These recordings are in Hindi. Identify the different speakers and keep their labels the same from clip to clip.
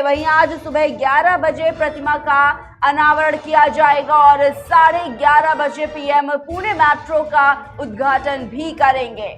Speaker 1: वहीं आज सुबह 11 बजे प्रतिमा का अनावरण किया जाएगा और 11:30 बजे पीएम पुणे मेट्रो का उद्घाटन भी करेंगे।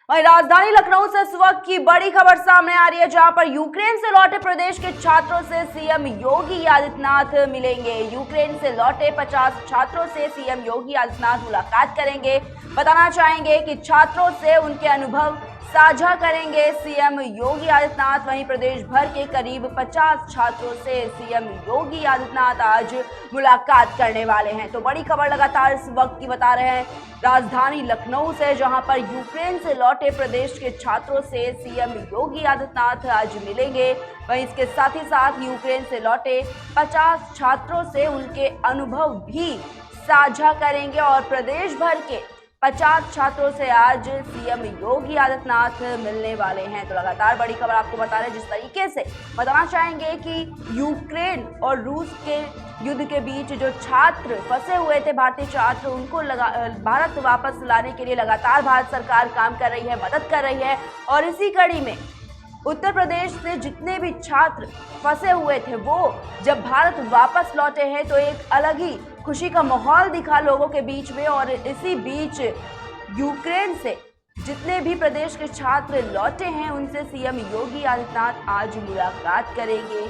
Speaker 1: वहीं राजधानी लखनऊ से इस वक्त की बड़ी खबर सामने आ रही है, जहां पर यूक्रेन से लौटे प्रदेश के छात्रों से सीएम योगी आदित्यनाथ मिलेंगे। यूक्रेन से लौटे 50 छात्रों से सीएम योगी आदित्यनाथ मुलाकात करेंगे। बताना चाहेंगे कि छात्रों से उनके अनुभव साझा करेंगे सीएम योगी आदित्यनाथ। वहीं प्रदेश भर के करीब 50 छात्रों से सीएम योगी आदित्यनाथ आज मुलाकात करने वाले हैं। तो बड़ी खबर लगातार इस वक्त की बता रहे हैं राजधानी लखनऊ से, जहां पर यूक्रेन से लौटे प्रदेश के छात्रों से सीएम योगी आदित्यनाथ आज मिलेंगे। वहीं इसके साथ ही साथ यूक्रेन से लौटे 50 छात्रों से उनके अनुभव भी साझा करेंगे और प्रदेश भर के 50 छात्रों से आज सीएम योगी आदित्यनाथ मिलने वाले हैं। तो लगातार बड़ी खबर आपको बता रहे हैं। जिस तरीके से बताना चाहेंगे कि यूक्रेन और रूस के युद्ध के बीच जो छात्र फंसे हुए थे, भारतीय छात्र, उनको भारत वापस लाने के लिए लगातार भारत सरकार काम कर रही है, मदद कर रही है। और इसी कड़ी में उत्तर प्रदेश से जितने भी छात्र फंसे हुए थे वो जब भारत वापस लौटे हैं तो एक अलग ही खुशी का माहौल दिखा लोगों के बीच में। और इसी बीच यूक्रेन से जितने भी प्रदेश के छात्र लौटे हैं उनसे सीएम योगी आदित्यनाथ आज मुलाकात करेंगे।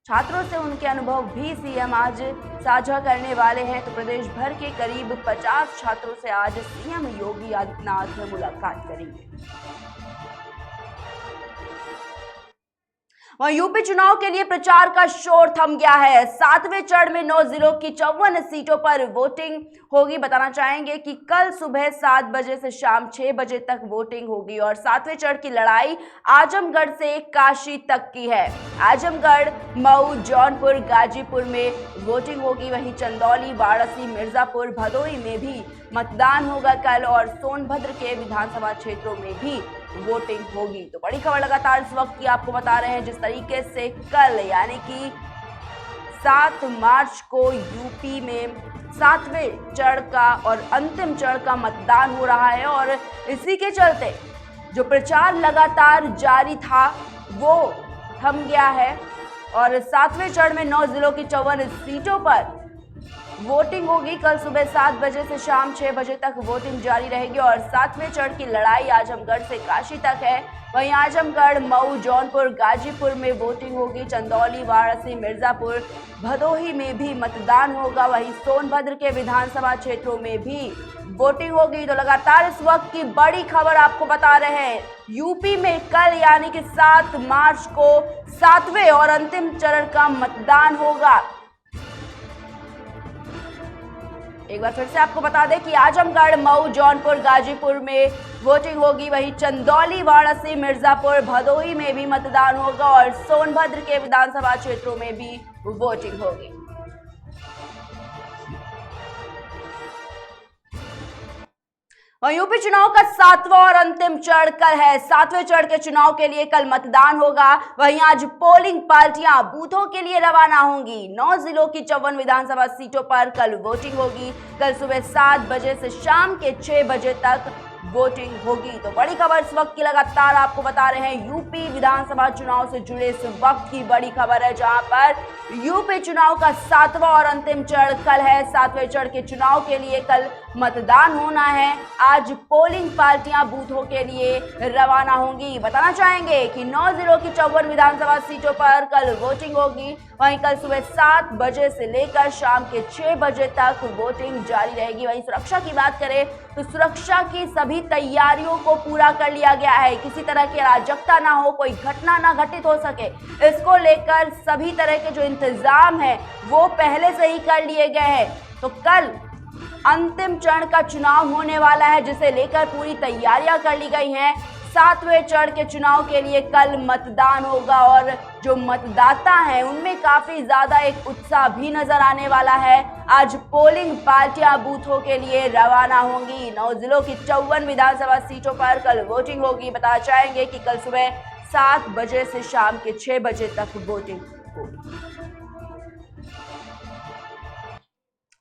Speaker 1: छात्रों से उनके अनुभव भी सीएम आज साझा करने वाले हैं। तो प्रदेश भर के करीब 50 छात्रों से आज सीएम योगी आदित्यनाथ मुलाकात करेंगे। वहीं यूपी चुनाव के लिए प्रचार का शोर थम गया है। 7वें चरण में 9 जिलों की 54 सीटों पर वोटिंग होगी। बताना चाहेंगे कि कल सुबह 7 बजे से शाम 6 बजे तक वोटिंग होगी और 7वें चरण की लड़ाई आजमगढ़ से काशी तक की है। आजमगढ़, मऊ, जौनपुर, गाजीपुर में वोटिंग होगी। वहीं चंदौली, वाराणसी, मिर्जापुर, भदोही में भी मतदान होगा कल और सोनभद्र के विधानसभा क्षेत्रों में भी वोटिंग होगी। तो बड़ी खबर लगातार इस वक्त की आपको बता रहे हैं। जिस तरीके से कल यानी कि 7 मार्च को यूपी में 7वें चरण का और अंतिम चरण का मतदान हो रहा है और इसी के चलते जो प्रचार लगातार जारी था वो थम गया है और 7वें चरण में 9 जिलों की 54 सीटों पर वोटिंग होगी। कल सुबह 7 बजे से शाम 6 बजे तक वोटिंग जारी रहेगी और 7वें चरण की लड़ाई आजमगढ़ से काशी तक है। वहीं आजमगढ़, मऊ, जौनपुर, गाजीपुर में वोटिंग होगी। चंदौली, वाराणसी, मिर्जापुर, भदोही में भी मतदान होगा। वहीं सोनभद्र के विधानसभा क्षेत्रों में भी वोटिंग होगी। तो लगातार इस वक्त की बड़ी खबर आपको बता रहे हैं। यूपी में कल यानी कि 7 मार्च को 7वें और अंतिम चरण का मतदान होगा। एक बार फिर से आपको बता दें कि आजमगढ़, मऊ, जौनपुर, गाजीपुर में वोटिंग होगी। वहीं चंदौली, वाराणसी, मिर्जापुर, भदोही में भी मतदान होगा और सोनभद्र के विधानसभा क्षेत्रों में भी वोटिंग होगी। यूपी चुनाव का 7वां और अंतिम चरण कल है। 7वें चरण के चुनाव के लिए कल मतदान होगा। वहीं आज पोलिंग पार्टियां बूथों के लिए रवाना होंगी। 9 जिलों की 54 विधानसभा सीटों पर कल वोटिंग होगी। कल सुबह 7 बजे से शाम के 6 बजे तक वोटिंग होगी। तो बड़ी खबर इस वक्त की लगातार आपको बता रहे हैं। यूपी विधानसभा चुनाव से जुड़े इस वक्त की बड़ी खबर है, जहां पर यूपी चुनाव का 7वां और अंतिम चरण कल है। 7वें चरण के चुनाव के लिए कल मतदान होना है। आज पोलिंग पार्टियां बूथों के लिए रवाना होंगी। बताना चाहेंगे कि 9 जिलों की 54 विधानसभा सीटों पर कल वोटिंग होगी। वहीं कल सुबह 7 बजे से लेकर शाम के 6 बजे तक वोटिंग जारी रहेगी। वहीं सुरक्षा की बात करें तो सुरक्षा की सभी तैयारियों को पूरा कर लिया गया है। किसी तरह की अराजकता ना हो, कोई घटना ना घटित हो सके, इसको लेकर सभी तरह के जो इंतजाम है वो पहले से ही कर लिए गए हैं। तो कल अंतिम चरण का चुनाव होने वाला है, जिसे लेकर पूरी तैयारियां कर ली गई हैं। 7वें चरण के चुनाव के लिए कल मतदान होगा और जो मतदाता हैं उनमें काफी ज्यादा एक उत्साह भी नजर आने वाला है। आज पोलिंग पार्टियां बूथों के लिए रवाना होंगी। 9 जिलों की 54 विधानसभा सीटों पर कल वोटिंग होगी। बताना चाहेंगे कि कल सुबह 7 बजे से शाम के 6 बजे तक वोटिंग होगी।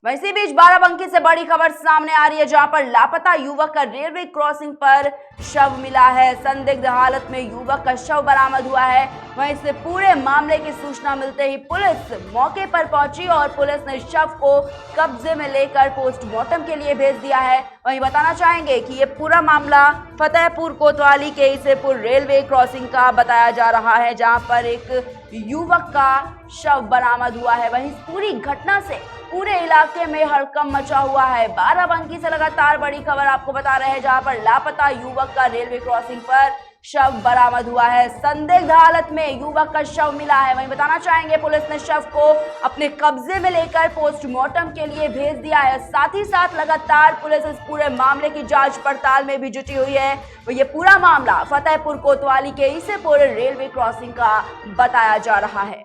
Speaker 1: वहीं इसी बीच बाराबंकी से बड़ी खबर सामने आ रही है, जहां पर लापता युवक का रेलवे क्रॉसिंग पर शव मिला है। संदिग्ध हालत में युवक का शव बरामद हुआ है। वहीं इस पूरे मामले की सूचना मिलते ही पुलिस मौके पर पहुंची और पुलिस ने शव को कब्जे में लेकर पोस्टमार्टम के लिए भेज दिया है। वहीं बताना चाहेंगे कि ये पूरा मामला फतेहपुर कोतवाली के ईसेपुर रेलवे क्रॉसिंग का बताया जा रहा है, जहां पर एक युवक का शव बरामद हुआ है। वहीं इस पूरी घटना से पूरे इलाके में हड़कंप मचा हुआ है। बाराबंकी से लगातार बड़ी खबर आपको बता रहे हैं, जहां पर लापता युवक का रेलवे क्रॉसिंग पर शव बरामद हुआ है। संदिग्ध हालत में युवक का शव मिला है। वहीं बताना चाहेंगे पुलिस ने शव को अपने कब्जे में लेकर पोस्टमार्टम के लिए भेज दिया है। साथ ही साथ लगातार पुलिस इस पूरे मामले की जांच पड़ताल में भी जुटी हुई है। तो ये पूरा मामला फतेहपुर कोतवाली के ईसेपुर रेलवे क्रॉसिंग का बताया जा रहा है।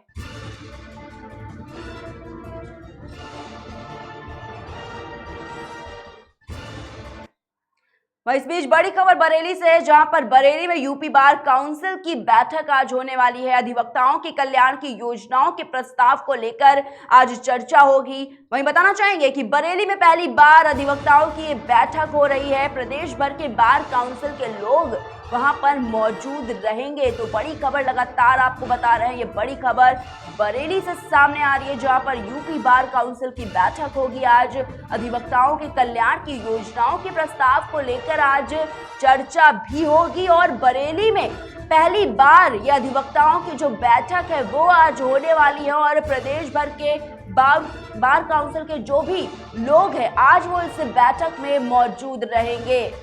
Speaker 1: वहीं इस बीच बड़ी खबर बरेली से है, जहां पर बरेली में यूपी बार काउंसिल की बैठक आज होने वाली है। अधिवक्ताओं के कल्याण की योजनाओं के प्रस्ताव को लेकर आज चर्चा होगी। वहीं बताना चाहेंगे कि बरेली में पहली बार अधिवक्ताओं की ये बैठक हो रही है। प्रदेश भर के बार काउंसिल के लोग वहां पर मौजूद रहेंगे। तो बड़ी खबर लगातार आपको बता रहे हैं, ये बड़ी खबर बरेली से सामने आ रही है, जहां पर यूपी बार काउंसिल की बैठक होगी आज। अधिवक्ताओं के कल्याण की योजनाओं के प्रस्ताव को लेकर आज चर्चा भी होगी और बरेली में पहली बार ये अधिवक्ताओं की जो बैठक है वो आज होने वाली है और प्रदेश भर के बार काउंसिल के जो भी लोग हैं आज वो इस बैठक में मौजूद रहेंगे।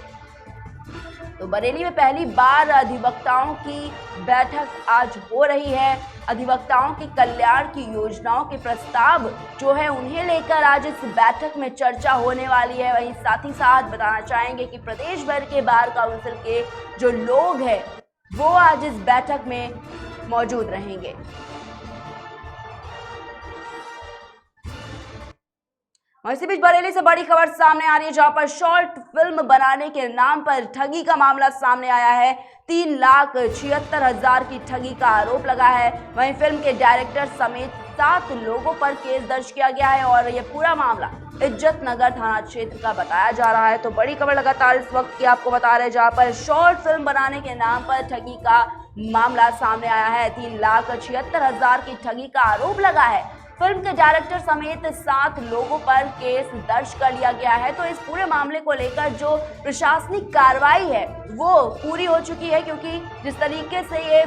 Speaker 1: तो बरेली में पहली बार अधिवक्ताओं की बैठक आज हो रही है। अधिवक्ताओं के कल्याण की योजनाओं के प्रस्ताव जो है उन्हें लेकर आज इस बैठक में चर्चा होने वाली है। वहीं साथ ही साथ बताना चाहेंगे कि प्रदेश भर के बार काउंसिल के जो लोग हैं वो आज इस बैठक में मौजूद रहेंगे। और इसी बीच बरेली से बड़ी खबर सामने आ रही है, जहां पर शॉर्ट फिल्म बनाने के नाम पर ठगी का मामला सामने आया है। 3,76,000 की ठगी का आरोप लगा है। वहीं फिल्म के डायरेक्टर समेत 7 लोगों पर केस दर्ज किया गया है और यह पूरा मामला इज्जत नगर थाना क्षेत्र का बताया जा रहा है। तो बड़ी खबर लगातार इस वक्त की आपको बता रहे हैं, जहां पर शॉर्ट फिल्म बनाने के नाम पर ठगी का मामला सामने आया है। 3,76,000 की ठगी का आरोप लगा है। फिल्म के डायरेक्टर समेत 7 लोगों पर केस दर्ज कर लिया गया है। तो इस पूरे मामले को लेकर जो प्रशासनिक कार्रवाई है वो पूरी हो चुकी है, क्योंकि जिस तरीके से ये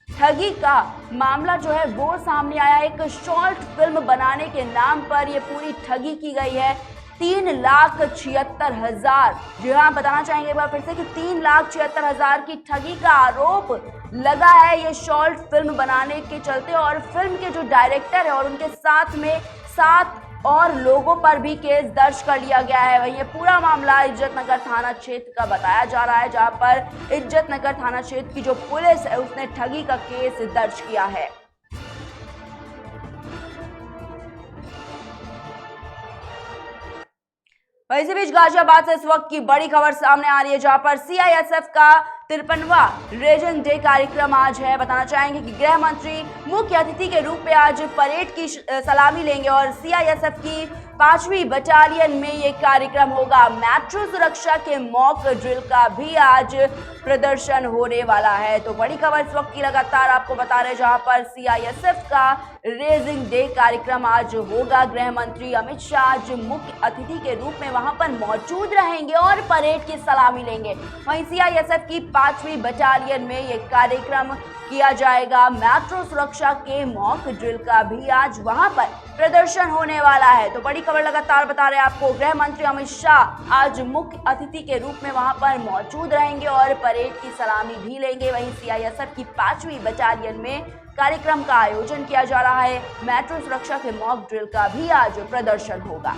Speaker 1: ठगी का मामला जो है वो सामने आया, एक शॉर्ट फिल्म बनाने के नाम पर ये पूरी ठगी की गई है। 3,76,000, जी हाँ बताना चाहेंगे एक बार फिर से कि 3,76,000 की ठगी का आरोप लगा है ये शॉर्ट फिल्म बनाने के चलते। और फिल्म के जो डायरेक्टर है और उनके साथ में 7 और लोगों पर भी केस दर्ज कर लिया गया है। वहीं ये पूरा मामला इज्जत नगर थाना क्षेत्र का बताया जा रहा है, जहां पर इज्जत नगर थाना क्षेत्र की जो पुलिस है उसने ठगी का केस दर्ज किया है। इसी बीच गाजियाबाद से इस वक्त की बड़ी खबर सामने आ रही है, जहां पर सीआईएसएफ का 53वां रेजिंग डे कार्यक्रम आज है। बताना चाहेंगे कि गृह मंत्री मुख्य अतिथि के रूप में आज परेड की सलामी लेंगे और सीआईएसएफ की 5वीं बटालियन में ये कार्यक्रम होगा। मेट्रो सुरक्षा के मॉक ड्रिल का भी आज प्रदर्शन होने वाला है। तो बड़ी खबर इस वक्त की लगातार आपको बता रहे हैं, जहां पर सीआईएसएफ का रेजिंग डे कार्यक्रम आज होगा। गृह मंत्री अमित शाह आज मुख्य अतिथि के रूप में वहां पर मौजूद रहेंगे और परेड की सलामी लेंगे। वहीं सीआईएसएफ की 5वीं बटालियन में ये कार्यक्रम किया जाएगा। मेट्रो सुरक्षा के मॉक ड्रिल का भी आज वहां पर प्रदर्शन होने वाला है। तो बड़ी खबर लगातार बता रहे हैं आपको, गृह मंत्री अमित शाह आज मुख्य अतिथि के रूप में वहां पर मौजूद रहेंगे और परेड की सलामी भी लेंगे। वहीं सीआईएसएफ की 5वीं बटालियन में कार्यक्रम का आयोजन किया जा रहा है। मेट्रो सुरक्षा के मॉक ड्रिल का भी आज प्रदर्शन होगा।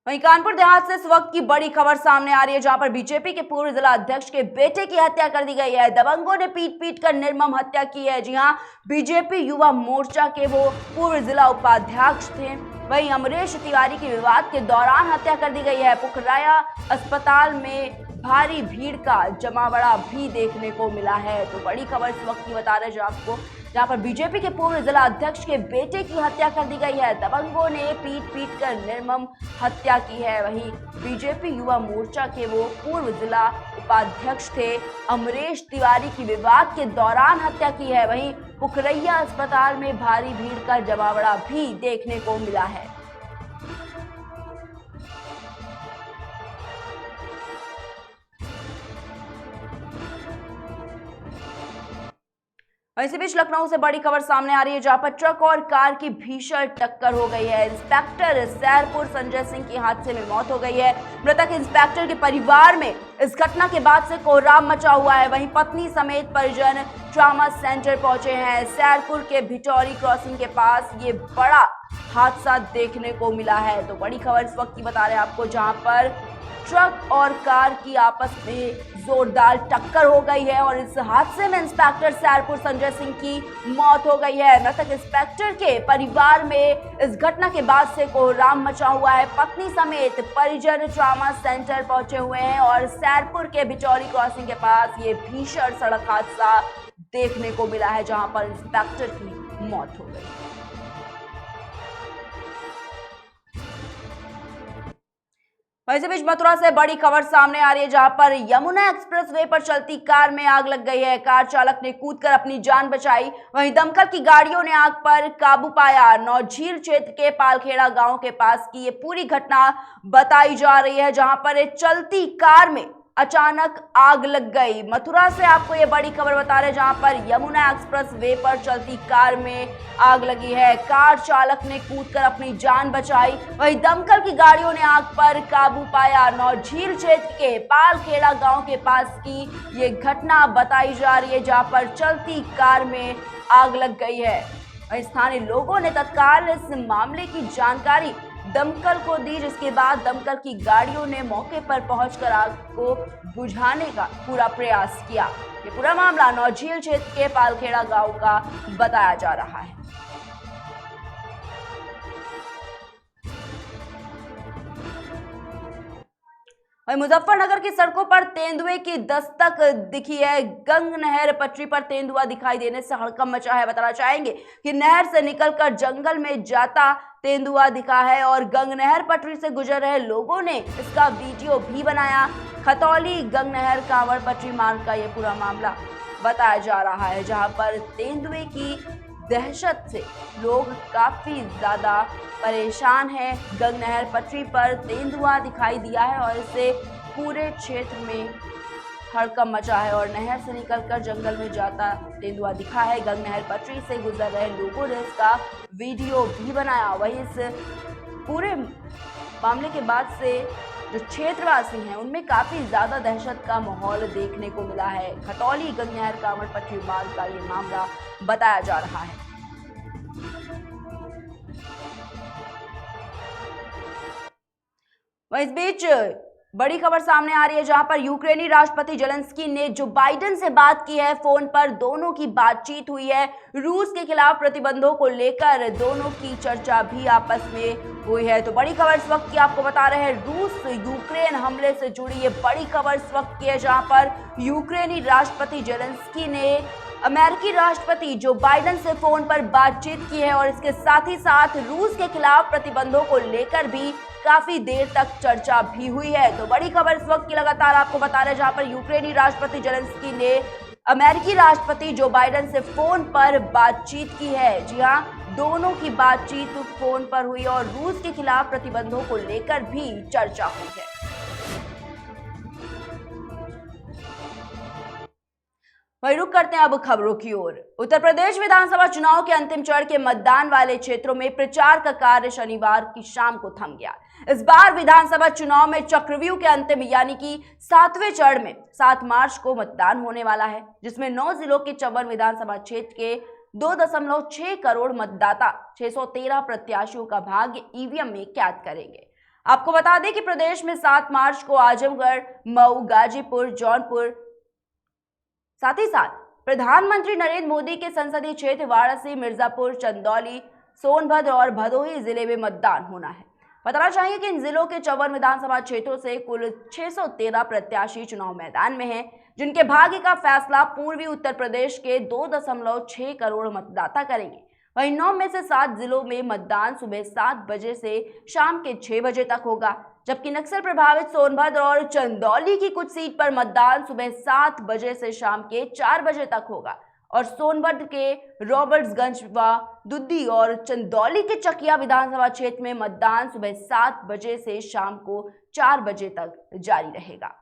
Speaker 1: वहीं कानपुर देहात से इस वक्त की बड़ी खबर सामने आ रही है, जहां पर बीजेपी के पूर्व जिला अध्यक्ष के बेटे की हत्या कर दी गई है। दबंगों ने पीट कर निर्मम हत्या की है। जी हां, बीजेपी युवा मोर्चा के वो पूर्व जिला उपाध्यक्ष थे वहीं अमरीश तिवारी की विवाद के दौरान हत्या कर दी गई है। पुखराया अस्पताल में भारी भीड़ का जमावड़ा भी देखने को मिला है। तो बड़ी खबर इस वक्त की बता रहे हैं आपको, जहां पर बीजेपी के पूर्व जिला अध्यक्ष के बेटे की हत्या कर दी गई है। दबंगों ने पीट कर निर्मम हत्या की है। वहीं बीजेपी युवा मोर्चा के वो पूर्व जिला उपाध्यक्ष थे अमरीश तिवारी की विवाद के दौरान हत्या की है। वहीं पुखरैया अस्पताल में भारी भीड़ का जमावड़ा भी देखने को मिला है। इसी बीच लखनऊ से बड़ी खबर सामने आ रही है, जहां पर ट्रक और कार की भीषण टक्कर हो गई है। इंस्पेक्टर सैरपुर संजय सिंह की हादसे में मौत हो गई है। मृतक इंस्पेक्टर के परिवार में इस घटना के बाद से कोहराम मचा हुआ है। वहीं पत्नी समेत परिजन ट्रामा सेंटर पहुंचे हैं। सैरपुर के भिटौरी क्रॉसिंग के पास ये बड़ा हादसा देखने को मिला है। तो बड़ी खबर इस वक्त की बता रहे हैं आपको, जहां पर ट्रक और कार की आपस में जोरदार टक्कर हो गई है और इस हादसे में इंस्पेक्टर सैरपुर संजय सिंह की मौत हो गई है। मृतक इंस्पेक्टर के परिवार में इस घटना के बाद से कोहराम मचा हुआ है। पत्नी समेत परिजन ट्रामा सेंटर पहुंचे हुए हैं और सैरपुर के भिटौरी क्रॉसिंग के पास ये भीषण सड़क हादसा देखने को मिला है, जहां पर इंस्पेक्टर की मौत हो गई। इसी बीच मथुरा से बड़ी खबर सामने आ रही है, जहां पर यमुना एक्सप्रेसवे पर चलती कार में आग लग गई है। कार चालक ने कूदकर अपनी जान बचाई। वहीं दमकल की गाड़ियों ने आग पर काबू पाया। नौझील क्षेत्र के पालखेड़ा गांव के पास की ये पूरी घटना बताई जा रही है, जहां पर चलती कार में अचानक आग लग गई। मथुरा से आपको ये बड़ी खबर बता रहे हैं, जहां पर यमुना एक्सप्रेस वे पर चलती कार में आग लगी है। कार चालक ने कूदकर अपनी जान बचाई। वहीं दमकल की गाड़ियों ने आग पर काबू पाया। नौझील क्षेत्र के पालखेड़ा गांव के पास की ये घटना बताई जा रही है, जहां पर चलती कार में आग लग गई है। वहीं स्थानीय लोगों ने तत्काल इस मामले की जानकारी दमकल को दी, जिसके बाद दमकल की गाड़ियों ने मौके पर पहुंचकर आग को बुझाने का पूरा प्रयास किया। ये पूरा मामला नौझील क्षेत्र के पालखेड़ा गांव का बताया जा रहा है। वहीं मुजफ्फरनगर की सड़कों पर तेंदुए की दस्तक दिखी है। गंग नहर पटरी पर तेंदुआ दिखाई देने से हड़कंप मचा है। बताना चाहेंगे कि नहर से निकलकर जंगल में जाता तेंदुआ दिखा है और गंग नहर पटरी से गुजर रहे लोगों ने इसका वीडियो भी बनाया। खतौली गंग नहर कांवड़ पटरी मार्ग का ये पूरा मामला बताया जा रहा है, जहां पर तेंदुए की दहशत से लोग काफी ज्यादा परेशान हैं। गंग नहर पटरी पर तेंदुआ दिखाई दिया है और इससे पूरे क्षेत्र में हड़कंप मचा है और नहर से निकलकर जंगल में जाता तेंदुआ दिखा है। गंग नहर पटरी से गुजर रहे लोगों ने इसका वीडियो भी बनाया। वहीं इस पूरे मामले के बाद से जो क्षेत्रवासी हैं उनमें काफी ज्यादा दहशत का माहौल देखने को मिला है। खतौली गंग नहर कांवड़ पटरी मार्ग का ये मामला बताया जा रहा है। वहीं इस बीच बड़ी खबर सामने आ रही है, जहां पर यूक्रेनी राष्ट्रपति जेलेंस्की ने जो बाइडेन से बात की है फोन पर, दोनों की बातचीत हुई है। रूस के खिलाफ प्रतिबंधों को लेकर दोनों की चर्चा भी आपस में हुई है। तो बड़ी खबर इस वक्त की आपको बता रहे हैं, रूस यूक्रेन हमले से जुड़ी ये बड़ी खबर इस वक्त की है, जहां पर यूक्रेनी राष्ट्रपति जेलेंस्की ने अमेरिकी राष्ट्रपति जो बाइडेन से फोन पर बातचीत की है और इसके साथ ही साथ रूस के खिलाफ प्रतिबंधों को लेकर भी काफी देर तक चर्चा भी हुई है। तो बड़ी खबर इस वक्त की लगातार आपको बता रहे हैं, जहां पर यूक्रेनी राष्ट्रपति जेलेंस्की ने अमेरिकी राष्ट्रपति जो बाइडेन से फोन पर बातचीत की है। जी हां, दोनों की बातचीत फोन पर हुई और रूस के खिलाफ प्रतिबंधों को लेकर भी चर्चा हुई है। वहीं रुक करते हैं अब खबरों की ओर। उत्तर प्रदेश विधानसभा चुनाव के अंतिम चरण के मतदान वाले क्षेत्रों में प्रचार का कार्य शनिवार की शाम को थम गया। इस बार विधानसभा चुनाव में चक्रव्यूह के अंतिम यानी कि 7वें चरण में 7 मार्च को मतदान होने वाला है, जिसमें 9 जिलों के 54 विधानसभा क्षेत्र के 2.6 करोड़ मतदाता 613 प्रत्याशियों का भाग्य ईवीएम में कैद करेंगे। आपको बता दें कि प्रदेश में 7 मार्च को आजमगढ़, मऊ, गाजीपुर, जौनपुर, साथ ही साथ प्रधानमंत्री नरेंद्र मोदी के संसदीय क्षेत्र वाराणसी, मिर्जापुर, चंदौली, सोनभद्र और भदोही जिले में मतदान होना है। बताना चाहिए कि इन जिलों के 54 विधानसभा क्षेत्रों से कुल 613 प्रत्याशी चुनाव मैदान में हैं, जिनके भाग्य का फैसला पूर्वी उत्तर प्रदेश के 2.6 करोड़ मतदाता करेंगे। वहीं 9 में से 7 जिलों में मतदान सुबह 7 बजे से शाम के 6 बजे तक होगा, जबकि नक्सल प्रभावित सोनभद्र और चंदौली की कुछ सीट पर मतदान सुबह 7 बजे से शाम के 4 बजे तक होगा और सोनभद्र के रॉबर्ट्सगंज व दुद्दी और चंदौली के चकिया विधानसभा क्षेत्र में मतदान सुबह 7 बजे से शाम को 4 बजे तक जारी रहेगा।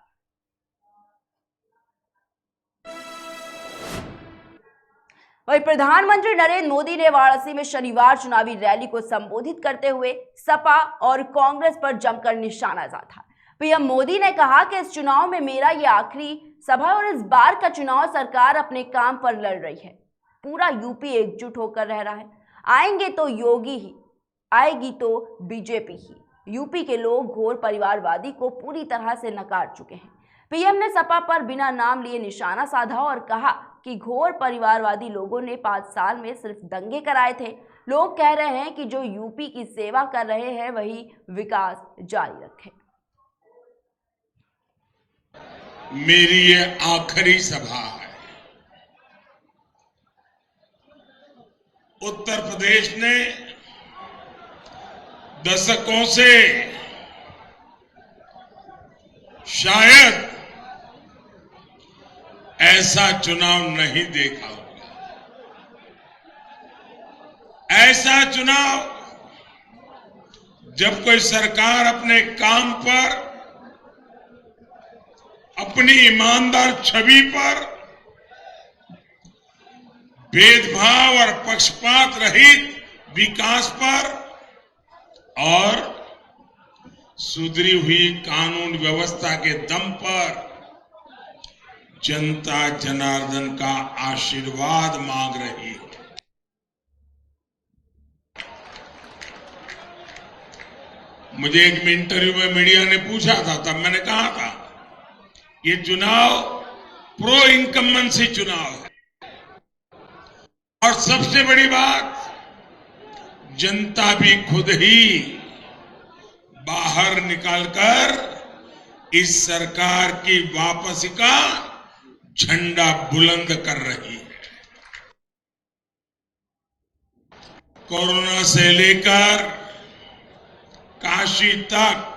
Speaker 1: वहीं प्रधानमंत्री नरेंद्र मोदी ने वाराणसी में शनिवार चुनावी रैली को संबोधित करते हुए सपा और कांग्रेस पर जमकर निशाना साधा। पीएम मोदी ने कहा कि इस चुनाव में मेरा ये आखिरी सभा और इस बार का चुनाव सरकार अपने काम पर लड़ रही है। पूरा यूपी एकजुट होकर रह रहा है। आएंगे तो योगी ही, आएगी तो बीजेपी ही। यूपी के लोग घोर परिवारवादी को पूरी तरह से नकार चुके हैं। पीएम ने सपा पर बिना नाम लिए निशाना साधा और कहा कि घोर परिवारवादी लोगों ने 5 साल में सिर्फ दंगे कराए थे। लोग कह रहे हैं कि जो यूपी की सेवा कर रहे हैं वही विकास जारी रखें।
Speaker 2: मेरी ये आखिरी सभा है। उत्तर प्रदेश ने दशकों से शायद ऐसा चुनाव नहीं देखा होगा। ऐसा चुनाव जब कोई सरकार अपने काम पर, अपनी ईमानदार छवि पर भेदभाव और पक्षपात रहित विकास पर और सुधरी हुई कानून व्यवस्था के दम पर जनता जनार्दन का आशीर्वाद मांग रही है। मुझे एक इंटरव्यू में मीडिया ने पूछा था, तब मैंने कहा था ये चुनाव प्रो इनकम्बेंसी चुनाव है और सबसे बड़ी बात, जनता भी खुद ही बाहर निकालकर इस सरकार की वापसी का झंडा बुलंद कर रही है। कोरोना से लेकर काशी तक,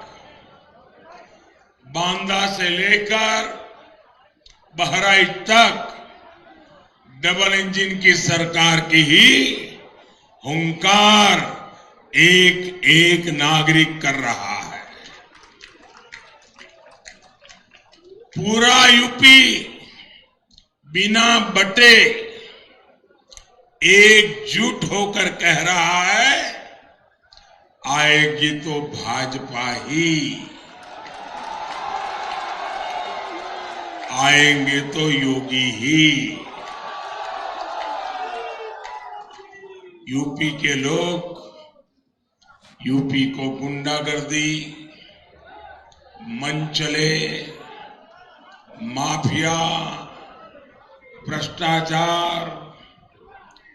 Speaker 2: बांदा से लेकर बहराइच तक डबल इंजन की सरकार की ही हुंकार एक एक नागरिक कर रहा है। पूरा यूपी बिना बटे एकजुट होकर कह रहा है, आएगी तो भाजपा ही, आएंगे तो योगी ही। यूपी के लोग यूपी को गुंडागर्दी, मनचले, माफिया, भ्रष्टाचार,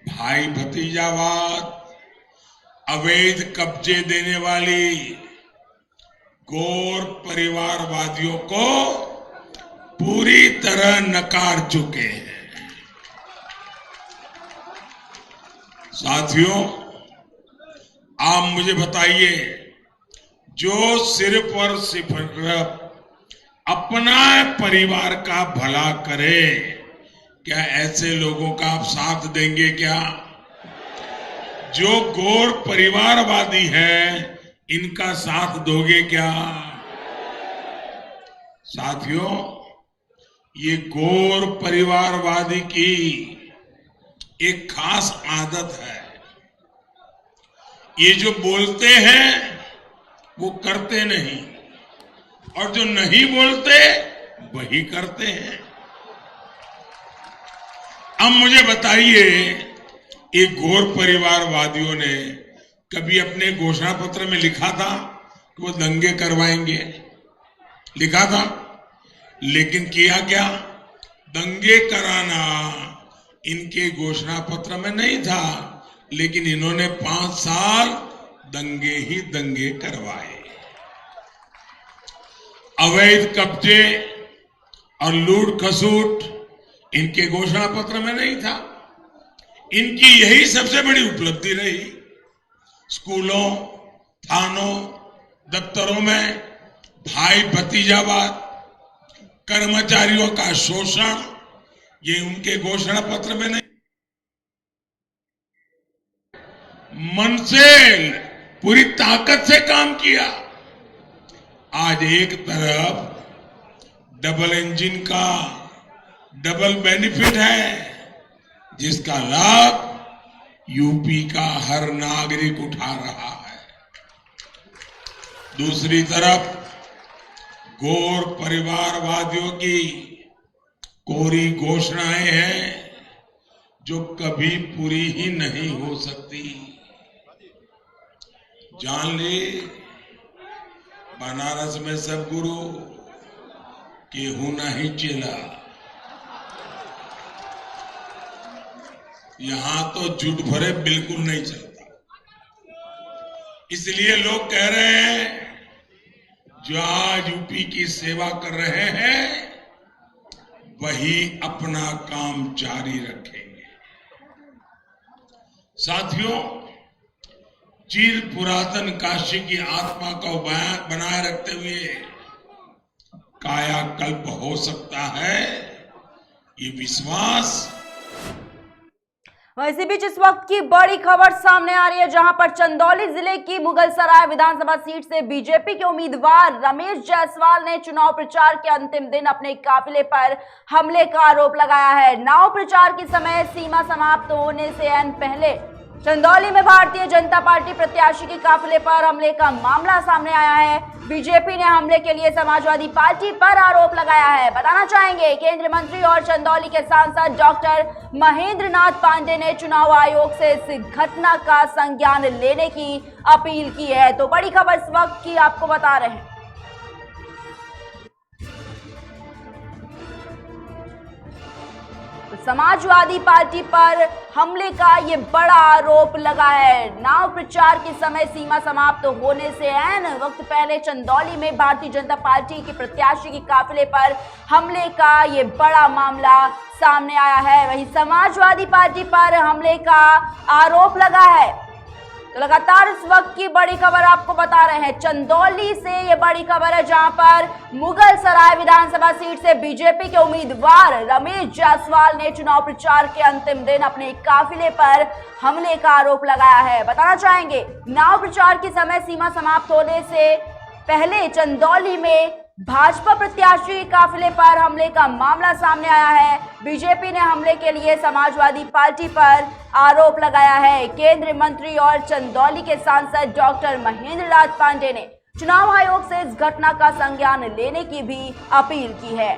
Speaker 2: भाई भतीजावाद, अवैध कब्जे देने वाली गौर परिवारवादियों को पूरी तरह नकार चुके हैं। साथियों, आप मुझे बताइए, जो सिर्फ और सिर्फ अपना परिवार का भला करे, क्या ऐसे लोगों का आप साथ देंगे क्या? जो गौर परिवारवादी हैं, इनका साथ दोगे क्या? साथियों, ये गौर परिवारवादी की एक खास आदत है। ये जो बोलते हैं वो करते नहीं, और जो नहीं बोलते वही करते हैं। अब मुझे बताइए, ये गौर परिवारवादियों ने कभी अपने घोषणा पत्र में लिखा था कि वो दंगे करवाएंगे? लिखा था, लेकिन किया क्या? दंगे कराना इनके घोषणा पत्र में नहीं था। लेकिन इन्होंने 5 साल दंगे ही दंगे करवाए। अवैध कब्जे और लूट खसूट इनके घोषणा पत्र में नहीं था। इनकी यही सबसे बड़ी उपलब्धि रही। स्कूलों, थानों, दफ्तरों में भाई भतीजावाद, कर्मचारियों का शोषण, ये उनके घोषणा पत्र में नहीं। मन से पूरी ताकत से काम किया। आज एक तरफ डबल इंजन का डबल बेनिफिट है, जिसका लाभ यूपी का हर नागरिक उठा रहा है। दूसरी तरफ गौर परिवारवादियों की कोरी घोषणाएं हैं जो कभी पूरी ही नहीं हो सकती। जान ले, बनारस में सब गुरु केहू नहीं चेला। यहां तो झूठ भरे बिल्कुल नहीं चलता। इसलिए लोग कह रहे हैं जो आज यूपी की सेवा कर रहे हैं वही अपना काम जारी रखेंगे। साथियों, चिर पुरातन काशी की आत्मा को बनाए रखते हुए कायाकल्प हो सकता है, ये विश्वास।
Speaker 1: इसी बीच इस वक्त की बड़ी खबर सामने आ रही है, जहां पर चंदौली जिले की मुगलसराय विधानसभा सीट से बीजेपी के उम्मीदवार रमेश जायसवाल ने चुनाव प्रचार के अंतिम दिन अपने काफिले पर हमले का आरोप लगाया है। नाव प्रचार की समय सीमा समाप्त होने से एन पहले चंदौली में भारतीय जनता पार्टी प्रत्याशी के काफिले पर हमले का मामला सामने आया है। बीजेपी ने हमले के लिए समाजवादी पार्टी पर आरोप लगाया है। बताना चाहेंगे, केंद्रीय मंत्री और चंदौली के सांसद डॉक्टर महेंद्र नाथ पांडे ने चुनाव आयोग से इस घटना का संज्ञान लेने की अपील की है। तो बड़ी खबर इस वक्त की आपको बता रहे हैं। समाजवादी पार्टी पर हमले का ये बड़ा आरोप लगा है। नाव प्रचार के समय सीमा समाप्त होने से ऐन वक्त पहले चंदौली में भारतीय जनता पार्टी के प्रत्याशी के काफिले पर हमले का ये बड़ा मामला सामने आया है। वहीं समाजवादी पार्टी पर हमले का आरोप लगा है। तो लगातार इस वक्त की बड़ी खबर आपको बता रहे हैं। चंदौली से ये बड़ी खबर है, जहां पर मुगलसराय विधानसभा सीट से बीजेपी के उम्मीदवार रमेश जायसवाल ने चुनाव प्रचार के अंतिम दिन अपने काफिले पर हमले का आरोप लगाया है। बताना चाहेंगे, नाव प्रचार के समय सीमा समाप्त होने से पहले चंदौली में भाजपा प्रत्याशी काफिले पर हमले का मामला सामने आया है। बीजेपी ने हमले के लिए समाजवादी पार्टी पर आरोप लगाया है। केंद्रीय मंत्री और चंदौली के सांसद डॉक्टर महेंद्र नाथ पांडे ने चुनाव आयोग से इस घटना का संज्ञान लेने की भी अपील की है।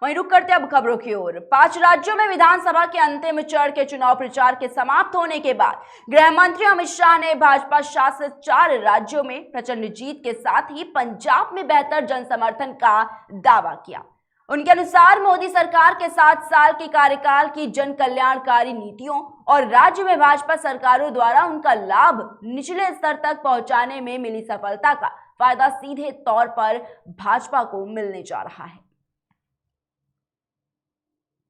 Speaker 1: वहीं रुक करते अब खबरों की ओर। 5 राज्यों में विधानसभा के अंतिम चरण के चुनाव प्रचार के समाप्त होने के बाद गृह मंत्री अमित शाह ने भाजपा शासित 4 राज्यों में प्रचंड जीत के साथ ही पंजाब में बेहतर जनसमर्थन का दावा किया। उनके अनुसार मोदी सरकार के 7 साल के कार्यकाल की जन कल्याणकारी नीतियों और राज्य में भाजपा सरकारों द्वारा उनका लाभ निचले स्तर तक पहुंचाने में मिली सफलता का फायदा सीधे तौर पर भाजपा को मिलने जा रहा है।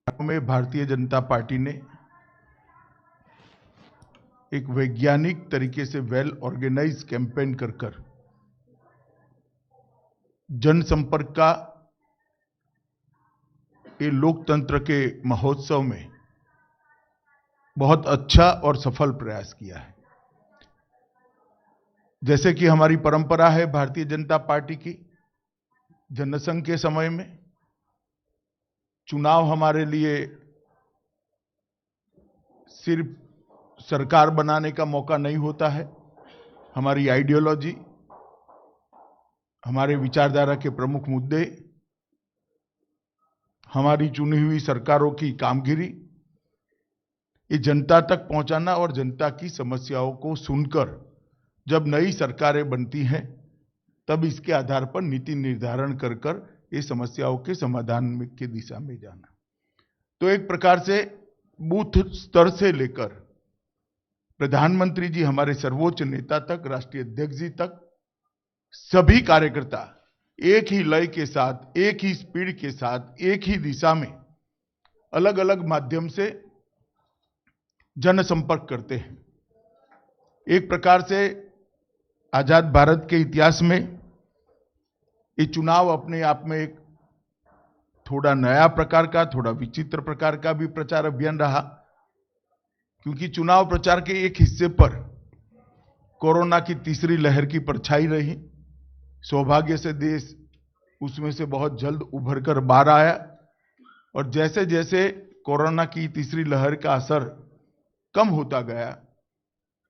Speaker 3: में भारतीय जनता पार्टी ने एक वैज्ञानिक तरीके से वेल ऑर्गेनाइज कैंपेन कर जनसंपर्क का ये लोकतंत्र के महोत्सव में बहुत अच्छा और सफल प्रयास किया है। जैसे कि हमारी परंपरा है भारतीय जनता पार्टी की, जनसंघ के समय में चुनाव हमारे लिए सिर्फ सरकार बनाने का मौका नहीं होता है। हमारी आइडियोलॉजी, हमारे विचारधारा के प्रमुख मुद्दे, हमारी चुनी हुई सरकारों की कामगिरी, ये जनता तक पहुंचाना और जनता की समस्याओं को सुनकर जब नई सरकारें बनती हैं तब इसके आधार पर नीति निर्धारण कर कर ये समस्याओं के समाधान की दिशा में जाना। तो एक प्रकार से बूथ स्तर से लेकर प्रधानमंत्री जी, हमारे सर्वोच्च नेता तक, राष्ट्रीय अध्यक्ष जी तक, सभी कार्यकर्ता एक ही लय के साथ, एक ही स्पीड के साथ, एक ही दिशा में अलग अलग माध्यम से जनसंपर्क करते हैं। एक प्रकार से आजाद भारत के इतिहास में ये चुनाव अपने आप में एक थोड़ा नया प्रकार का, थोड़ा विचित्र प्रकार का भी प्रचार अभियान रहा, क्योंकि चुनाव प्रचार के एक हिस्से पर कोरोना की तीसरी लहर की परछाई रही। सौभाग्य से देश उसमें से बहुत जल्द उभर कर बाहर आया और जैसे जैसे कोरोना की तीसरी लहर का असर कम होता गया,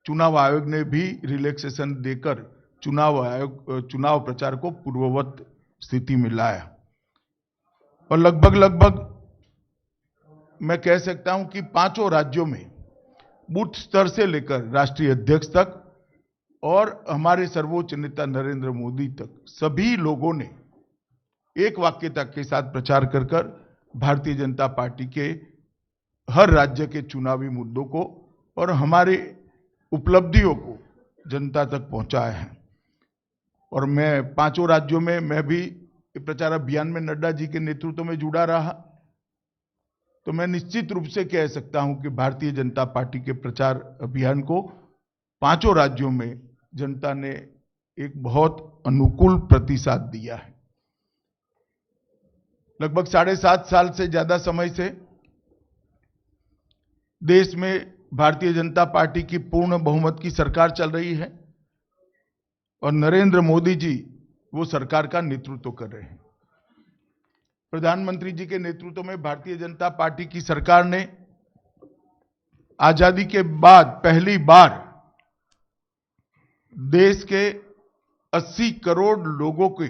Speaker 3: चुनाव आयोग ने भी रिलैक्सेशन देकर चुनाव प्रचार को पूर्ववत स्थिति में लाया और लगभग मैं कह सकता हूं कि 5 राज्यों में बूथ स्तर से लेकर राष्ट्रीय अध्यक्ष तक और हमारे सर्वोच्च नेता नरेंद्र मोदी तक सभी लोगों ने एक वाक्यता के साथ प्रचार कर भारतीय जनता पार्टी के हर राज्य के चुनावी मुद्दों को और हमारे उपलब्धियों को जनता तक पहुंचाया है। और मैं 5 राज्यों में मैं भी प्रचार अभियान में नड्डा जी के नेतृत्व में जुड़ा रहा, तो मैं निश्चित रूप से कह सकता हूं कि भारतीय जनता पार्टी के प्रचार अभियान को 5 राज्यों में जनता ने एक बहुत अनुकूल प्रतिसाद दिया है। लगभग 7.5 साल से ज्यादा समय से देश में भारतीय जनता पार्टी की पूर्ण बहुमत की सरकार चल रही है और नरेंद्र मोदी जी वो सरकार का नेतृत्व कर रहे हैं। प्रधानमंत्री जी के नेतृत्व में भारतीय जनता पार्टी की सरकार ने आजादी के बाद पहली बार देश के 80 करोड़ लोगों को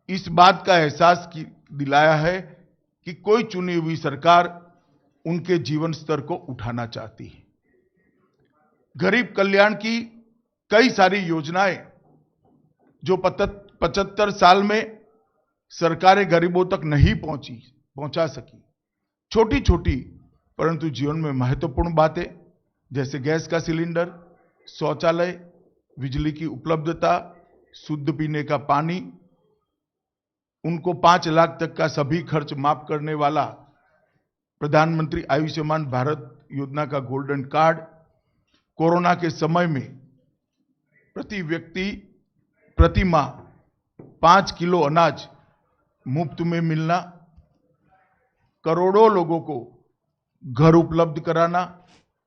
Speaker 3: इस बात का एहसास दिलाया है कि कोई चुनी हुई सरकार उनके जीवन स्तर को उठाना चाहती है। गरीब कल्याण की कई सारी योजनाएं जो 75 साल में सरकारें गरीबों तक नहीं पहुंचा सकी, छोटी छोटी परंतु जीवन में महत्वपूर्ण बातें जैसे गैस का सिलेंडर, शौचालय, बिजली की उपलब्धता, शुद्ध पीने का पानी, उनको 5 लाख तक का सभी खर्च माफ करने वाला प्रधानमंत्री आयुष्मान भारत योजना का गोल्डन कार्ड, कोरोना के समय में प्रति व्यक्ति प्रति माह 5 किलो अनाज मुफ्त में मिलना, करोड़ों लोगों को घर उपलब्ध कराना,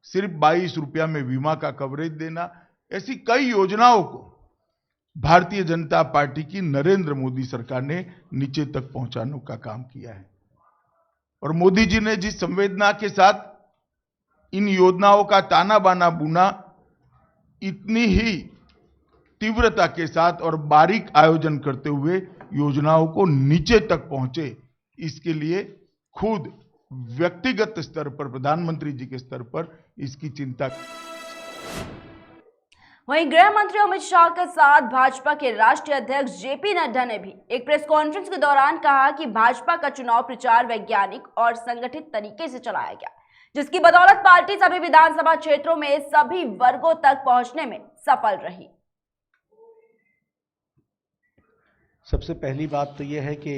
Speaker 3: सिर्फ 22 रुपया में बीमा का कवरेज देना, ऐसी कई योजनाओं को भारतीय जनता पार्टी की नरेंद्र मोदी सरकार ने नीचे तक पहुंचाने का काम किया है। और मोदी जी ने जिस संवेदना के साथ इन योजनाओं का ताना बाना बुना, इतनी ही तीव्रता के साथ और बारीक आयोजन करते हुए योजनाओं को नीचे तक पहुंचे, इसके लिए खुद व्यक्तिगत स्तर पर प्रधानमंत्री जी के स्तर पर इसकी चिंता।
Speaker 1: वहीं गृह मंत्री अमित शाह के साथ भाजपा के राष्ट्रीय अध्यक्ष जेपी नड्डा ने भी एक प्रेस कॉन्फ्रेंस के दौरान कहा कि भाजपा का चुनाव प्रचार वैज्ञानिक और संगठित तरीके से चलाया गया, जिसकी बदौलत पार्टी सभी विधानसभा क्षेत्रों में सभी वर्गों तक पहुंचने में सफल रही।
Speaker 4: सबसे पहली बात तो यह है कि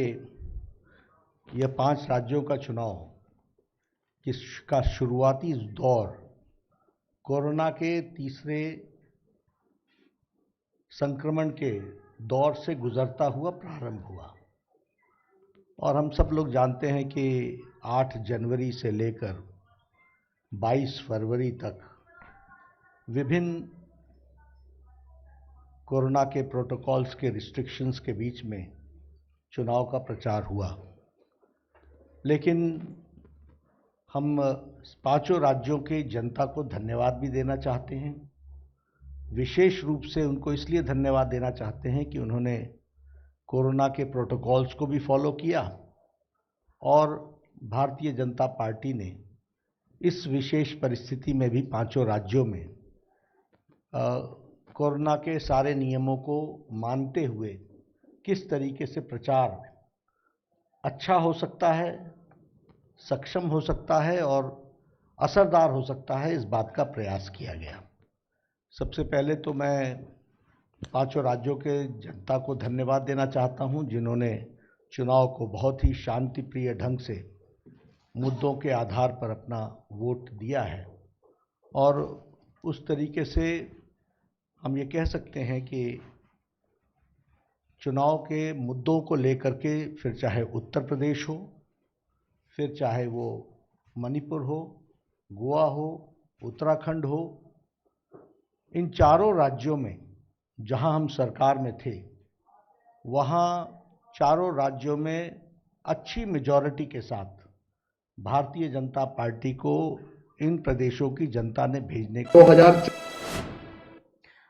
Speaker 4: यह 5 राज्यों का चुनाव का शुरुआती दौर कोरोना के तीसरे संक्रमण के दौर से गुजरता हुआ प्रारंभ हुआ और हम सब लोग जानते हैं कि 8 जनवरी से लेकर 22 फरवरी तक विभिन्न कोरोना के प्रोटोकॉल्स के रिस्ट्रिक्शंस के बीच में चुनाव का प्रचार हुआ। लेकिन हम 5 राज्यों के जनता को धन्यवाद भी देना चाहते हैं। विशेष रूप से उनको इसलिए धन्यवाद देना चाहते हैं कि उन्होंने कोरोना के प्रोटोकॉल्स को भी फॉलो किया और भारतीय जनता पार्टी ने इस विशेष परिस्थिति में भी 5 राज्यों में कोरोना के सारे नियमों को मानते हुए किस तरीके से प्रचार अच्छा हो सकता है, सक्षम हो सकता है और असरदार हो सकता है, इस बात का प्रयास किया गया। सबसे पहले तो मैं पांचों राज्यों के जनता को धन्यवाद देना चाहता हूं, जिन्होंने चुनाव को बहुत ही शांतिप्रिय ढंग से मुद्दों के आधार पर अपना वोट दिया है। और उस तरीके से हम ये कह सकते हैं कि चुनाव के मुद्दों को लेकर के, फिर चाहे उत्तर प्रदेश हो, फिर चाहे वो मणिपुर हो, गोवा हो, उत्तराखंड हो, इन चारों राज्यों में जहां हम सरकार में थे, वहां चारों राज्यों में अच्छी मेजॉरिटी के साथ भारतीय जनता पार्टी को इन प्रदेशों की जनता ने भेजने को 2000।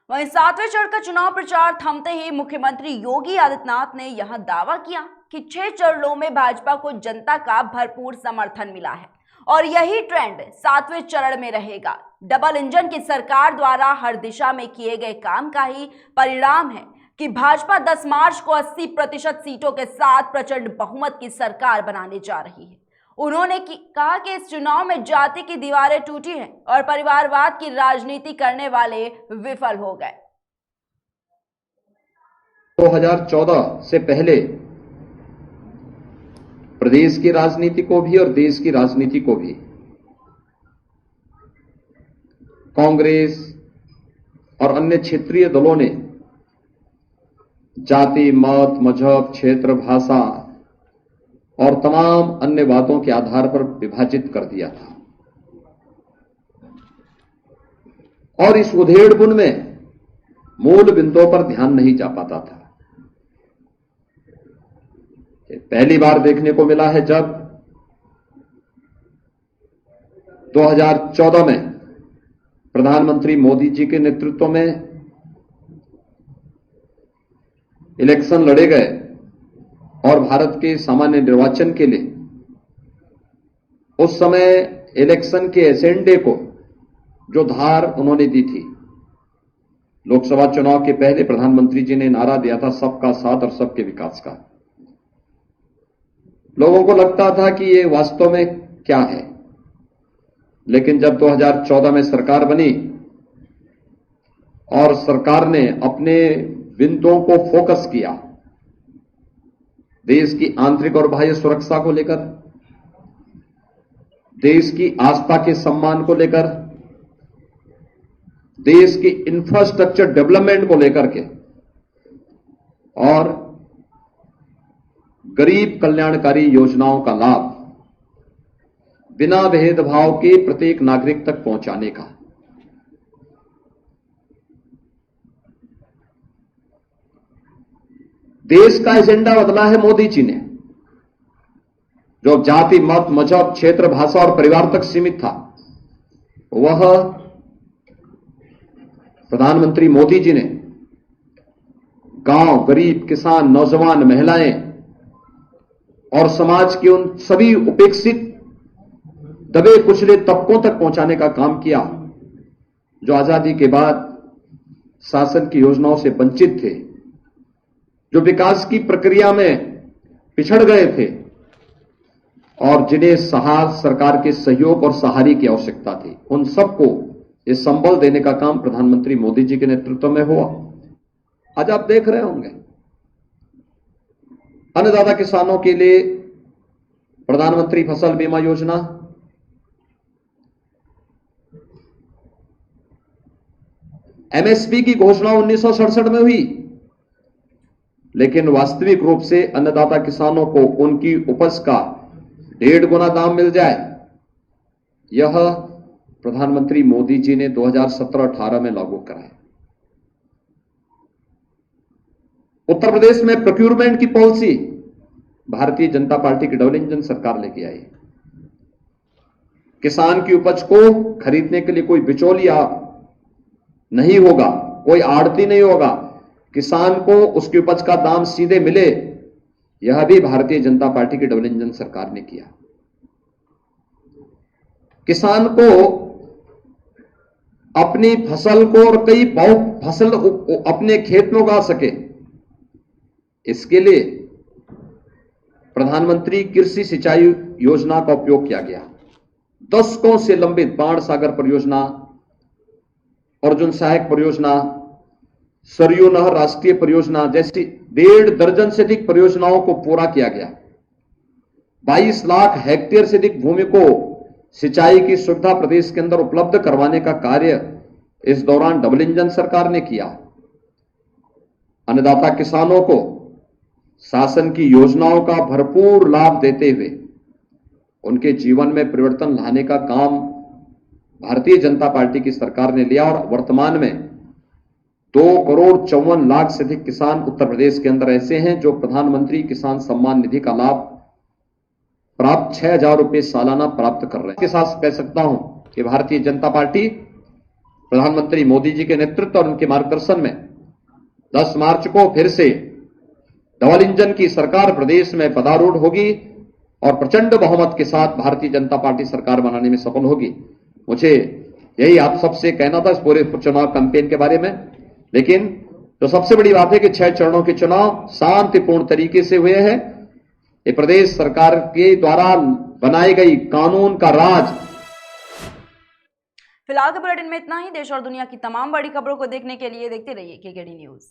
Speaker 1: वहीं 7वें चरण का चुनाव प्रचार थमते ही मुख्यमंत्री योगी आदित्यनाथ ने यहां दावा किया कि 6 चरणों में भाजपा को जनता का भरपूर समर्थन मिला है और यही ट्रेंड 7वें चरण में रहेगा। डबल इंजन की सरकार द्वारा हर दिशा में किए गए काम का ही परिणाम है कि भाजपा 10 मार्च को 80% सीटों के साथ प्रचंड बहुमत की सरकार बनाने जा रही है। उन्होंने कहा कि इस चुनाव में जाति की दीवारें टूटी हैं और परिवारवाद की राजनीति करने वाले विफल हो गए।
Speaker 5: 2014 से पहले प्रदेश की राजनीति को भी और देश की राजनीति को भी कांग्रेस और अन्य क्षेत्रीय दलों ने जाति, मत, मजहब, क्षेत्र, भाषा और तमाम अन्य बातों के आधार पर विभाजित कर दिया था। और इस उधेड़बुन में मूल बिंदुओं पर ध्यान नहीं जा पाता था। पहली बार देखने को मिला है जब 2014 में प्रधानमंत्री मोदी जी के नेतृत्व में इलेक्शन लड़े गए और भारत के सामान्य निर्वाचन के लिए उस समय इलेक्शन के एजेंडे को जो धार उन्होंने दी थी, लोकसभा चुनाव के पहले प्रधानमंत्री जी ने नारा दिया था सबका साथ और सबके विकास का। लोगों को लगता था कि ये वास्तव में क्या है, लेकिन जब 2014 में सरकार बनी और सरकार ने अपने बिंदुओं को फोकस किया, देश की आंतरिक और बाह्य सुरक्षा को लेकर, देश की आस्था के सम्मान को लेकर, देश की इंफ्रास्ट्रक्चर डेवलपमेंट को लेकर के और गरीब कल्याणकारी योजनाओं का लाभ बिना भेदभाव के प्रत्येक नागरिक तक पहुंचाने का, देश का एजेंडा बदला है मोदी जी ने। जो जाति, मत, मजहब, क्षेत्र, भाषा और परिवार तक सीमित था, वह प्रधानमंत्री मोदी जी ने गांव, गरीब, किसान, नौजवान, महिलाएं और समाज के उन सभी उपेक्षित, दबे कुचले तबकों तक पहुंचाने का काम किया जो आजादी के बाद शासन की योजनाओं से वंचित थे, जो विकास की प्रक्रिया में पिछड़ गए थे और जिन्हें सरकार के सहयोग और सहारे की आवश्यकता थी, उन सबको ये संबल देने का काम प्रधानमंत्री मोदी जी के नेतृत्व में हुआ। आज आप देख रहे होंगे अन्नदाता किसानों के लिए प्रधानमंत्री फसल बीमा योजना, एमएसपी की घोषणा 1967 में हुई, लेकिन वास्तविक रूप से अन्नदाता किसानों को उनकी उपज का 1.5 गुना दाम मिल जाए, यह प्रधानमंत्री मोदी जी ने 2017-18 में लागू कराया। उत्तर प्रदेश में प्रोक्यूरमेंट की पॉलिसी भारतीय जनता पार्टी की डबल इंजन सरकार लेके आई। किसान की उपज को खरीदने के लिए कोई बिचौलिया नहीं होगा, कोई आड़ती नहीं होगा, किसान को उसकी उपज का दाम सीधे मिले, यह भी भारतीय जनता पार्टी की डबल इंजन सरकार ने किया। किसान को अपनी फसल को और कई फसल अपने खेत में उगा सके, इसके लिए प्रधानमंत्री कृषि सिंचाई योजना का उपयोग किया गया। दशकों से लंबित बाण सागर परियोजना, अर्जुन सहायक परियोजना, सरयू नहर राष्ट्रीय परियोजना जैसी 1.5 दर्जन से अधिक परियोजनाओं को पूरा किया गया। 22 लाख हेक्टेयर से अधिक भूमि को सिंचाई की सुविधा प्रदेश के अंदर उपलब्ध करवाने का कार्य इस दौरान डबल इंजन सरकार ने किया। अन्नदाता किसानों को शासन की योजनाओं का भरपूर लाभ देते हुए उनके जीवन में परिवर्तन लाने का काम भारतीय जनता पार्टी की सरकार ने लिया और वर्तमान में 2,54,00,000 से अधिक किसान उत्तर प्रदेश के अंदर ऐसे हैं जो प्रधानमंत्री किसान सम्मान निधि का लाभ प्राप्त 6,000 रुपए सालाना प्राप्त कर रहे हैं। इसके साथ कह सकता हूं कि भारतीय जनता पार्टी प्रधानमंत्री मोदी जी के नेतृत्व और उनके मार्गदर्शन में 10 मार्च को फिर से डबल इंजन की सरकार प्रदेश में पदारूढ़ होगी और प्रचंड बहुमत के साथ भारतीय जनता पार्टी सरकार बनाने में सफल होगी। मुझे यही आप सबसे कहना था इस पूरे चुनाव कैंपेन के बारे में, लेकिन जो सबसे बड़ी बात है कि 6 चरणों के चुनाव शांतिपूर्ण तरीके से हुए हैं। ये प्रदेश सरकार के द्वारा बनाई गई कानून का राज।
Speaker 1: फिलहाल के बुलेटिन में इतना ही। देश और दुनिया की तमाम बड़ी खबरों को देखने के लिए देखते रहिए केकेडी न्यूज।